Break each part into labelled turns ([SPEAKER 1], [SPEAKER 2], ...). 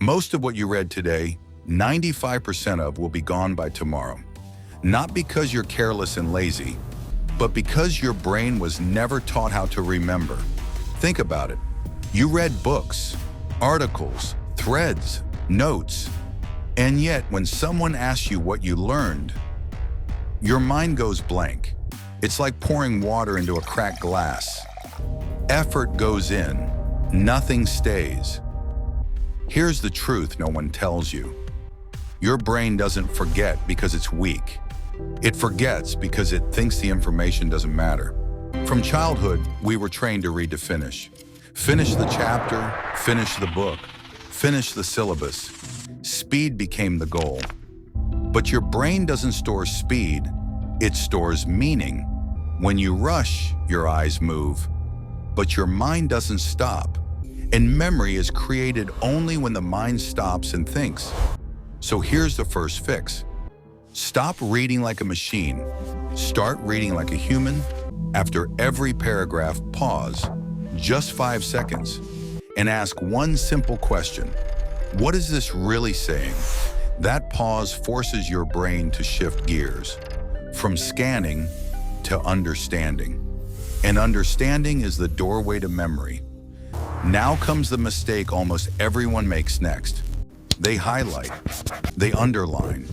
[SPEAKER 1] Most of what you read today, 95% of, will be gone by tomorrow. Not because you're careless and lazy, but because your brain was never taught how to remember. Think about it. You read books, articles, threads, notes, and yet when someone asks you what you learned, your mind goes blank. It's like pouring water into a cracked glass. Effort goes in, nothing stays. Here's the truth no one tells you. Your brain doesn't forget because it's weak. It forgets because it thinks the information doesn't matter. From childhood, we were trained to read to finish. Finish the chapter, finish the book, finish the syllabus. Speed became the goal. But your brain doesn't store speed, it stores meaning. When you rush, your eyes move, but your mind doesn't stop. And memory is created only when the mind stops and thinks. So here's the first fix. Stop reading like a machine. Start reading like a human. After every paragraph, pause, just 5 seconds, and ask one simple question. What is this really saying? That pause forces your brain to shift gears, from scanning to understanding. And understanding is the doorway to memory. Now comes the mistake almost everyone makes next. They highlight, they underline,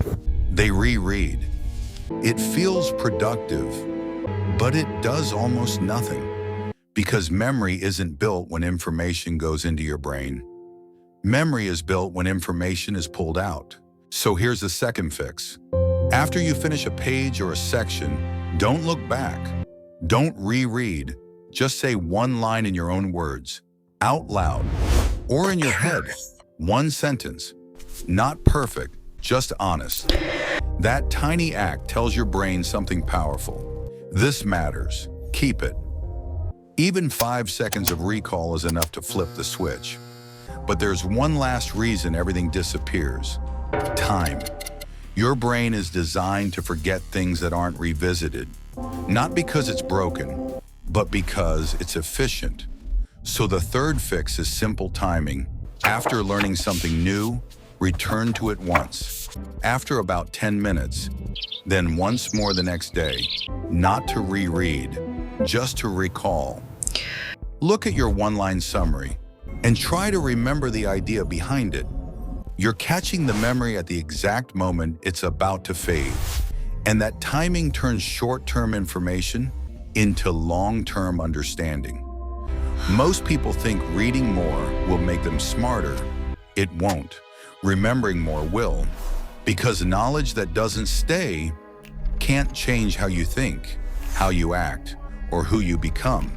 [SPEAKER 1] they reread. It feels productive, but it does almost nothing. Because memory isn't built when information goes into your brain. Memory is built when information is pulled out. So here's the second fix. After you finish a page or a section, don't look back. Don't reread. Just say one line in your own words, out loud, or in your head. One sentence. Not perfect, just honest. That tiny act tells your brain something powerful. This matters. Keep it. Even 5 seconds of recall is enough to flip the switch. But there's one last reason everything disappears. Time. Your brain is designed to forget things that aren't revisited. Not because it's broken, but because it's efficient. So the third fix is simple timing. After learning something new, return to it once. After about 10 minutes, then once more the next day. Not to reread, just to recall. Look at your one-line summary and try to remember the idea behind it. You're catching the memory at the exact moment it's about to fade. And that timing turns short-term information into long-term understanding. Most people think reading more will make them smarter. It won't. Remembering more will. Because knowledge that doesn't stay can't change how you think, how you act, or who you become.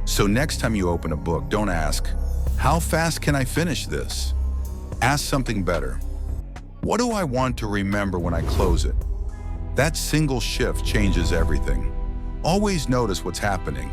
[SPEAKER 1] So next time you open a book, don't ask, how fast can I finish this? Ask something better. What do I want to remember when I close it? That single shift changes everything. Always notice what's happening.